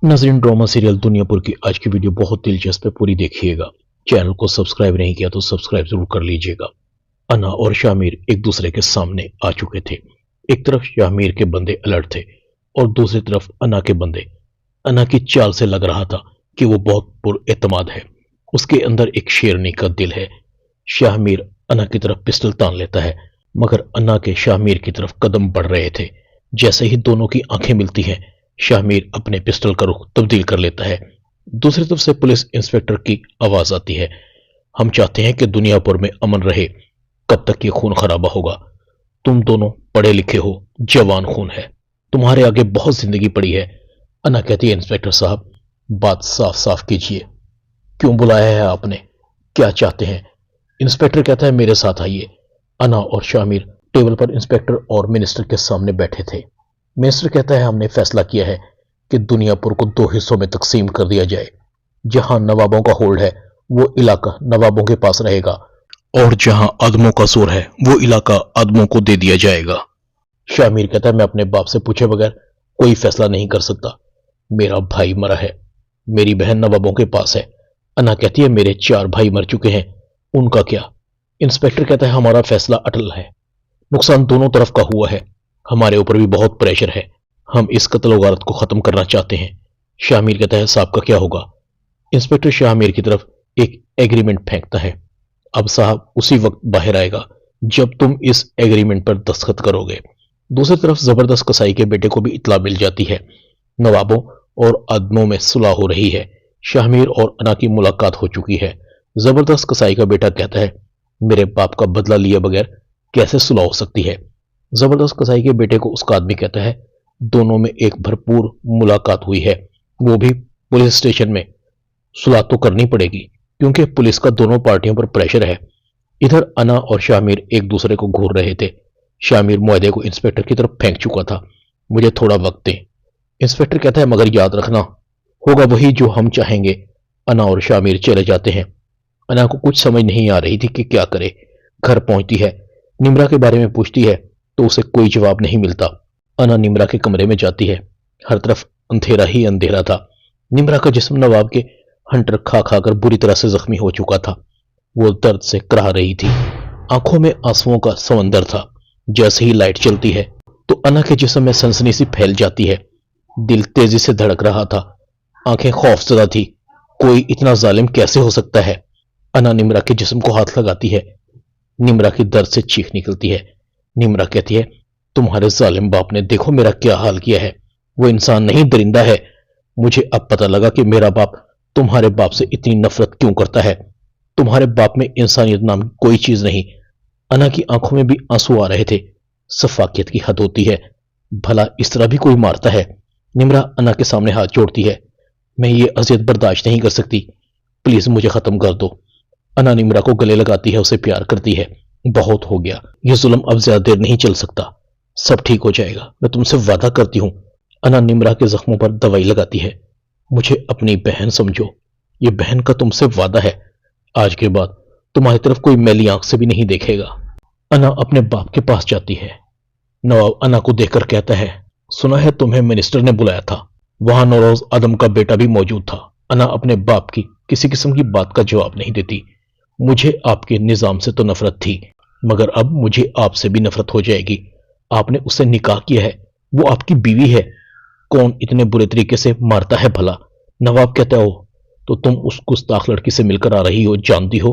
नाज़रीन, drama serial Duniyapur की आज की वीडियो बहुत दिलचस्प है, पूरी देखिएगा। चैनल को सब्सक्राइब नहीं किया तो सब्सक्राइब जरूर कर लीजिएगा। अना और शामिर एक दूसरे के सामने आ चुके थे। एक तरफ शामिर के बंदे अलर्ट थे और दूसरी तरफ अना के बंदे। अना की चाल से लग रहा था कि वो बहुत पुरएतमाद है, उसके अंदर एक शेरनी का दिल है। शामिर अना की तरफ पिस्टल तान लेता है, मगर अना के शामिर की तरफ कदम बढ़ रहे थे। जैसे ही दोनों की आंखें मिलती हैं, शामिर अपने पिस्टल का रुख तब्दील कर लेता है। दूसरी तरफ से पुलिस इंस्पेक्टर की आवाज आती है, हम चाहते हैं कि दुनियापुर में अमन रहे। कब तक ये खून खराबा होगा? तुम दोनों पढ़े लिखे हो, जवान खून है, तुम्हारे आगे बहुत जिंदगी पड़ी है। अना कहती है, इंस्पेक्टर साहब बात साफ साफ कीजिए, क्यों बुलाया है आपने, क्या चाहते हैं? इंस्पेक्टर कहता है, मेरे साथ आइए। अना और शामिर टेबल पर इंस्पेक्टर और मिनिस्टर के सामने बैठे थे। मिनिस्टर कहता है, हमने फैसला किया है कि दुनियापुर को 2 हिस्सों में तकसीम कर दिया जाए। जहां नवाबों का होल्ड है वो इलाका नवाबों के पास रहेगा, और जहां आदमों का जोर है वो इलाका आदमों को दे दिया जाएगा। शामिर कहता है, मैं अपने बाप से पूछे बगैर कोई फैसला नहीं कर सकता। मेरा भाई मरा है, मेरी बहन नवाबों के पास है। अना कहती है, मेरे 4 भाई मर चुके हैं, उनका क्या? इंस्पेक्टर कहता है, हमारा फैसला अटल है, नुकसान दोनों तरफ का हुआ है, हमारे ऊपर भी बहुत प्रेशर है, हम इस कत्ल वगारत को खत्म करना चाहते हैं। शामिर कहता है, साहब का क्या होगा? इंस्पेक्टर शामिर की तरफ एक एग्रीमेंट फेंकता है। अब साहब उसी वक्त बाहर आएगा जब तुम इस एग्रीमेंट पर दस्तखत करोगे। दूसरी तरफ जबरदस्त कसाई के बेटे को भी इत्तला मिल जाती है, नवाबों और आदमों में सुलह हो रही है। शामिर और अना की मुलाकात हो चुकी है। जबरदस्त कसाई का बेटा कहता है, मेरे बाप का बदला लिए बगैर कैसे सुलह हो सकती है? जबरदस्त कसाई के बेटे को उसका आदमी कहता है, दोनों में एक भरपूर मुलाकात हुई है, वो भी पुलिस स्टेशन में। सुलह तो करनी पड़ेगी क्योंकि पुलिस का दोनों पार्टियों पर प्रेशर है। इधर अना और शामिर एक दूसरे को घूर रहे थे। शामिर मुआहदे को इंस्पेक्टर की तरफ फेंक चुका था। मुझे थोड़ा वक्त दें। इंस्पेक्टर कहता है, मगर याद रखना होगा वही जो हम चाहेंगे। अना और शामिर चले जाते हैं। अना को कुछ समझ नहीं आ रही थी कि क्या करे। घर पहुंचती है, निम्रा के बारे में पूछती है तो उसे कोई जवाब नहीं मिलता। अना निम्रा के कमरे में जाती है। हर तरफ अंधेरा ही अंधेरा था। निम्रा का जिस्म नवाब के हंटर खा खाकर बुरी तरह से जख्मी हो चुका था। वो दर्द से कराह रही थी, आंखों में आंसुओं का समंदर था। जैसे ही लाइट चलती है तो अना के जिस्म में सनसनी सी फैल जाती है। दिल तेजी से धड़क रहा था, आंखें खौफजदा थी। कोई इतना जालिम कैसे हो सकता है? अना निम्रा के जिस्म को हाथ लगाती है। निम्रा की दर्द से चीख निकलती है। निम्रा कहती है, तुम्हारे जालिम बाप ने देखो मेरा क्या हाल किया है। वो इंसान नहीं, दरिंदा है। मुझे अब पता लगा कि मेरा बाप तुम्हारे बाप से इतनी नफरत क्यों करता है। तुम्हारे बाप में इंसानियत नाम की कोई चीज नहीं। अना की आंखों में भी आंसू आ रहे थे। सफाकियत की हद होती है, भला इस तरह भी कोई मारता है? निम्रा अना के सामने हाथ जोड़ती है, मैं ये अजियत बर्दाश्त नहीं कर सकती, प्लीज मुझे खत्म कर दो। अना निम्रा को गले लगाती है, उसे प्यार करती है। बहुत हो गया, यह जुल्म अब ज्यादा देर नहीं चल सकता, सब ठीक हो जाएगा, मैं तुमसे वादा करती हूं। अना निम्रा के जख्मों पर दवाई लगाती है। मुझे अपनी बहन समझो, ये बहन का तुमसे वादा है, आज के बाद तुम्हारी तरफ कोई मैली आंख से भी नहीं देखेगा। अना अपने बाप के पास जाती है। नवाब अना को देखकर कहता है, सुना है तुम्हें मिनिस्टर ने बुलाया था, वहां नौरोज आदम का बेटा भी मौजूद था। अना अपने बाप की किसी किस्म की बात का जवाब नहीं देती। मुझे आपके निजाम से तो नफरत थी, मगर अब मुझे आपसे भी नफरत हो जाएगी। आपने उससे निकाह किया है, वो आपकी बीवी है, कौन इतने बुरे तरीके से मारता है भला? नवाब कहता हो, तो तुम उस गुस्ताख लड़की से मिलकर आ रही हो, जानती हो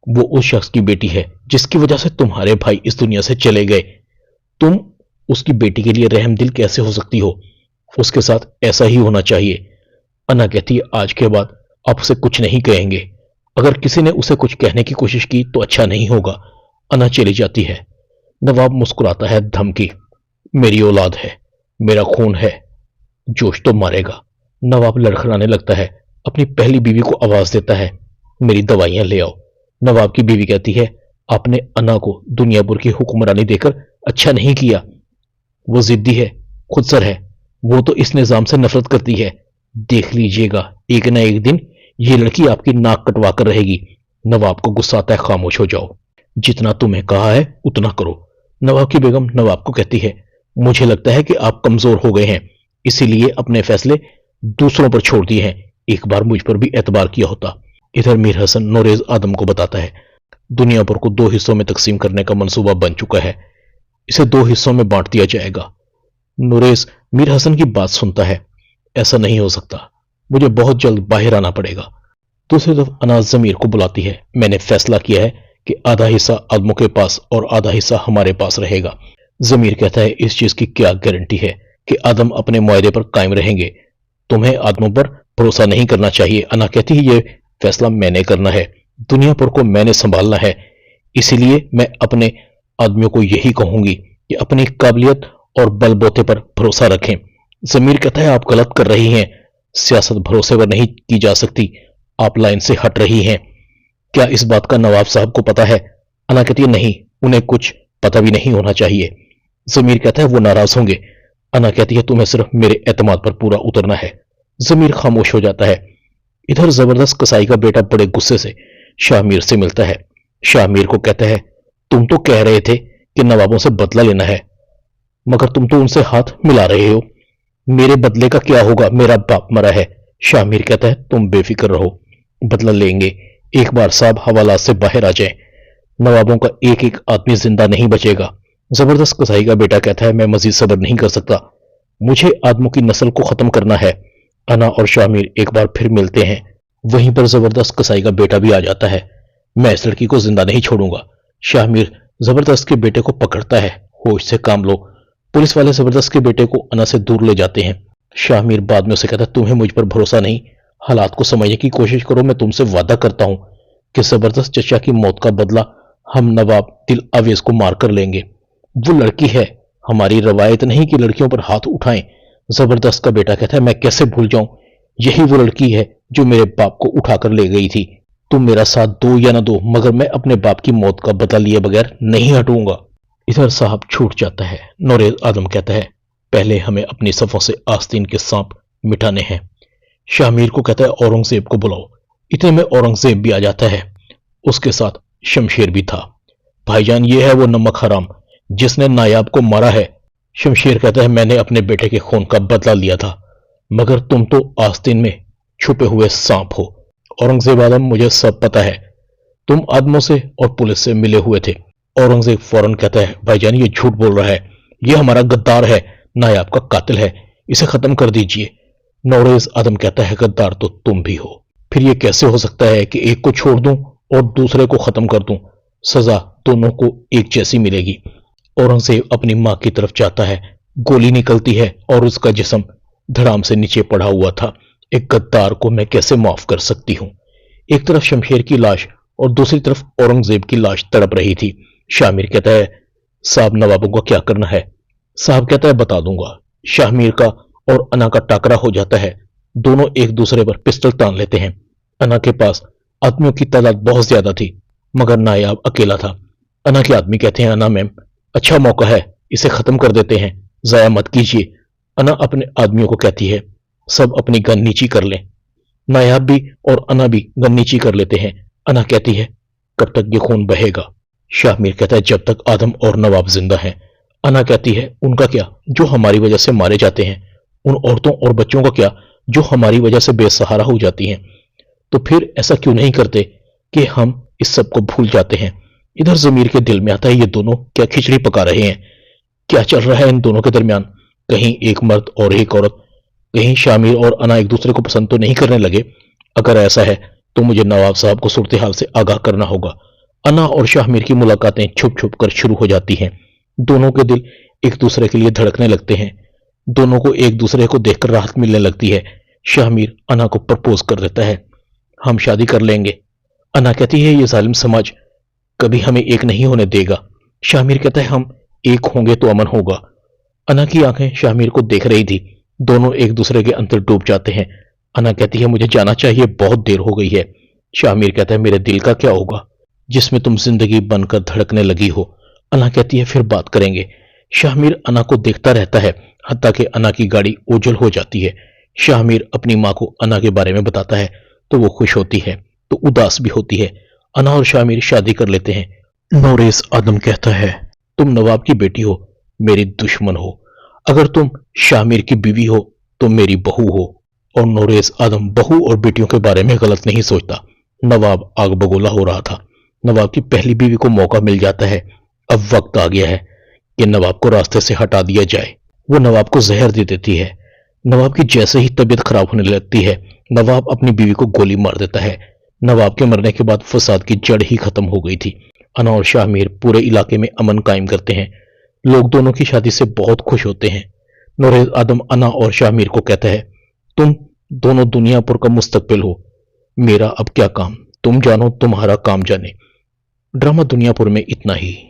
वो उस शख्स की बेटी है जिसकी वजह से तुम्हारे भाई इस दुनिया से चले गए। तुम उसकी बेटी के लिए रहमदिल कैसे हो सकती हो? उसके साथ ऐसा ही होना चाहिए। अना कहती है, आज के बाद आप उसे कुछ नहीं कहेंगे। अगर किसी ने उसे कुछ कहने की कोशिश की तो अच्छा नहीं होगा। अना चली जाती है। नवाब मुस्कुराता है, धमकी, मेरी औलाद है, मेरा खून है, जोश तो मारेगा। नवाब लड़खड़ाने लगता है, अपनी पहली बीवी को आवाज देता है, मेरी दवाइयां ले आओ। नवाब की बीवी कहती है, आपने अना को दुनियापुर की हुक्मरानी देकर अच्छा नहीं किया, वो जिद्दी है, खुदसर है, वो तो इस निजाम से नफरत करती है। देख लीजिएगा, एक ना एक दिन ये लड़की आपकी नाक कटवा कर रहेगी। नवाब को गुस्सा आता है, खामोश हो जाओ, जितना तुम्हें कहा है उतना करो। नवाब की बेगम नवाब को कहती है, मुझे लगता है कि आप कमजोर हो गए हैं, इसीलिए अपने फैसले दूसरों पर छोड़ दिए हैं, एक बार मुझ पर भी एतबार किया होता। इधर मीर हसन नोरेज आदम को बताता है, दुनिया भर को 2 हिस्सों में तकसीम करने का मंसूबा बन चुका है, इसे 2 हिस्सों में बांट दिया जाएगा। नोरेज मीर हसन की बात सुनता है, ऐसा नहीं हो सकता, मुझे बहुत जल्द बाहर आना पड़ेगा। दूसरी तरफ अनाज जमीर को बुलाती है, मैंने फैसला किया है कि आधा हिस्सा आदमों के पास और आधा हिस्सा हमारे पास रहेगा। जमीर कहता है, इस चीज की क्या गारंटी है कि आदम अपने मुआहदे पर कायम रहेंगे? तुम्हें आदमों पर भरोसा नहीं करना चाहिए। अना कहती है, ये फैसला मैंने करना है, दुनिया भर को मैंने संभालना है, इसीलिए मैं अपने आदमियों को यही कहूंगी कि अपनी काबिलियत और बलबोते पर भरोसा रखें। जमीर कहता है, आप गलत कर रही हैं, सियासत भरोसे पर नहीं की जा सकती, आप लाइन से हट रही हैं। क्या इस बात का नवाब साहब को पता है? अना कहती है, नहीं, उन्हें कुछ पता भी नहीं होना चाहिए। जमीर कहता है, वो नाराज होंगे। अना कहती है, तुम्हें सिर्फ मेरे एतमाद पर पूरा उतरना है। जमीर खामोश हो जाता है। इधर जबरदस्त कसाई का बेटा बड़े गुस्से से शाहमीर से मिलता है। शाहमीर को कहता है, तुम तो कह रहे थे कि नवाबों से बदला लेना है, मगर तुम तो उनसे हाथ मिला रहे हो। मेरे बदले का क्या होगा? मेरा बाप मरा है। शाहमीर कहता है, तुम बेफिक्र रहो, बदला लेंगे, एक बार साहब हवालात से बाहर आ जाए, नवाबों का एक एक आदमी जिंदा नहीं बचेगा। जबरदस्त कसाई का बेटा कहता है, मैं मजीद सब्र नहीं कर सकता, मुझे आदमों की नस्ल को खत्म करना है। अना और शामिर एक बार फिर मिलते हैं। वहीं पर जबरदस्त कसाई का बेटा भी आ जाता है। मैं इस लड़की को जिंदा नहीं छोड़ूंगा। शामिर जबरदस्त के बेटे को पकड़ता है, होश से काम लो। पुलिस वाले जबरदस्त के बेटे को अना से दूर ले जाते हैं। शामिर बाद में उसे कहता है, तुम्हें मुझ पर भरोसा नहीं, हालात को समझने की कोशिश करो, मैं तुमसे वादा करता हूं कि जबरदस्त चचा की मौत का बदला हम नवाब दिल आवेज को मारकर लेंगे। वो लड़की है, हमारी रवायत नहीं कि लड़कियों पर हाथ उठाएं। जबरदस्त का बेटा कहता है, मैं कैसे भूल जाऊं, यही वो लड़की है जो मेरे बाप को उठाकर ले गई थी। तुम मेरा साथ दो या ना दो, मगर मैं अपने बाप की मौत का बदला लिए बगैर नहीं हटूंगा। इधर साहब छूट जाता है। नोरेज आदम कहता है, पहले हमें अपनी सफों से आस्तीन के सांप मिटाने हैं। शामिर को कहता है, औरंगजेब को बुलाओ। इतने में औरंगजेब भी आ जाता है, उसके साथ शमशेर भी था। भाईजान, ये है वो नमक हराम जिसने नायाब को मारा है। शमशेर कहता है, मैंने अपने बेटे के खून का बदला लिया था, मगर तुम तो आस्तीन में छुपे हुए सांप हो। औरंगजेब आदम, मुझे सब पता है, तुम आदमों से और पुलिस से मिले हुए थे। औरंगजेब फौरन कहता है, भाईजान ये झूठ बोल रहा है, ये हमारा गद्दार है, नायाब का कातिल है, इसे खत्म कर दीजिए। नौरेज आदम कहता है, गद्दार तो तुम भी हो, फिर ये कैसे हो सकता है कि एक को छोड़ दूं और दूसरे को खत्म कर दूं? सजा दोनों को एक जैसी मिलेगी। औरंगजेब अपनी मां की तरफ जाता है, गोली निकलती है और उसका जिस्म धड़ाम से नीचे पड़ा हुआ था। एक गद्दार को मैं कैसे माफ कर सकती हूं? एक तरफ शमशेर की लाश और दूसरी तरफ औरंगजेब की लाश तड़प रही थी। शामिर कहता है, साहब नवाबों को क्या करना है? साहब कहता है, बता दूंगा। शामिर का और अना का टाकरा हो जाता है, दोनों एक दूसरे पर पिस्टल तान लेते हैं। अना के पास आदमियों की तादाद बहुत ज्यादा थी, मगर नायाब अकेला था। अना के आदमी कहते हैं, अना मैम, अच्छा मौका है, इसे खत्म कर देते हैं, जाया मत कीजिए। अना अपने आदमियों को कहती है, सब अपनी गन नीची कर लें। नायाब भी और अना भी गन नीची कर लेते हैं। अना कहती है, कब तक ये खून बहेगा? शामिर कहता है, जब तक आदम और नवाब जिंदा हैं। अना कहती है, उनका क्या जो हमारी वजह से मारे जाते हैं? उन औरतों और बच्चों का क्या जो हमारी वजह से बेसहारा हो जाती हैं? तो फिर ऐसा क्यों नहीं करते कि हम इस सब को भूल जाते हैं? इधर जमीर के दिल में आता है, ये दोनों क्या खिचड़ी पका रहे हैं? क्या चल रहा है इन दोनों के दरमियान? कहीं एक मर्द और एक औरत, कहीं शामिर और अना एक दूसरे को पसंद तो नहीं करने लगे? अगर ऐसा है तो मुझे नवाब साहब को सूरत हाल से आगाह करना होगा। अना और शामिर की मुलाकातें छुप छुप कर शुरू हो जाती हैं। दोनों के दिल एक दूसरे के लिए धड़कने लगते हैं, दोनों को एक दूसरे को देखकर राहत मिलने लगती है। शामिर अना को प्रपोज कर देता है, हम शादी कर लेंगे। अना कहती है, ये जालिम समाज कभी हमें एक नहीं होने देगा। शामिर कहता है, हम एक होंगे तो अमन होगा। अना की आंखें शामिर को देख रही थी, दोनों एक दूसरे के अंदर डूब जाते हैं। अना कहती है, मुझे जाना चाहिए, बहुत देर हो गई है। शामिर कहता है, मेरे दिल का क्या होगा जिसमें तुम जिंदगी बनकर धड़कने लगी हो? अना कहती है, फिर बात करेंगे। शामिर अना को देखता रहता है, हत्ता कि अना की गाड़ी ओझल हो जाती है। शामिर अपनी मां को अना के बारे में बताता है तो वो खुश होती है तो उदास भी होती है। अना और शामिर शादी कर लेते हैं। नोरेस आदम कहता है, तुम नवाब की बेटी हो, मेरी दुश्मन हो। अगर तुम शामिर की बीवी हो तो मेरी बहू हो। और नोरेज आदम बहू और बेटियों के बारे में गलत नहीं सोचता। नवाब आग बगोला हो रहा था। नवाब की पहली बीवी को मौका मिल जाता है। अब वक्त आ गया है कि नवाब को रास्ते से हटा दिया जाए। वो नवाब को जहर दे देती है। नवाब की जैसे ही तबीयत खराब होने लगती है, नवाब अपनी बीवी को गोली मार देता है। नवाब के मरने के बाद फसाद की जड़ ही खत्म हो गई थी। अना और शामिर पूरे इलाके में अमन कायम करते हैं। लोग दोनों की शादी से बहुत खुश होते हैं। नूरेज आदम अना और शामिर को कहता है, तुम दोनों दुनियापुर का मुस्तकबिल हो, मेरा अब क्या काम, तुम जानो तुम्हारा काम जाने। ड्रामा दुनियापुर में इतना ही।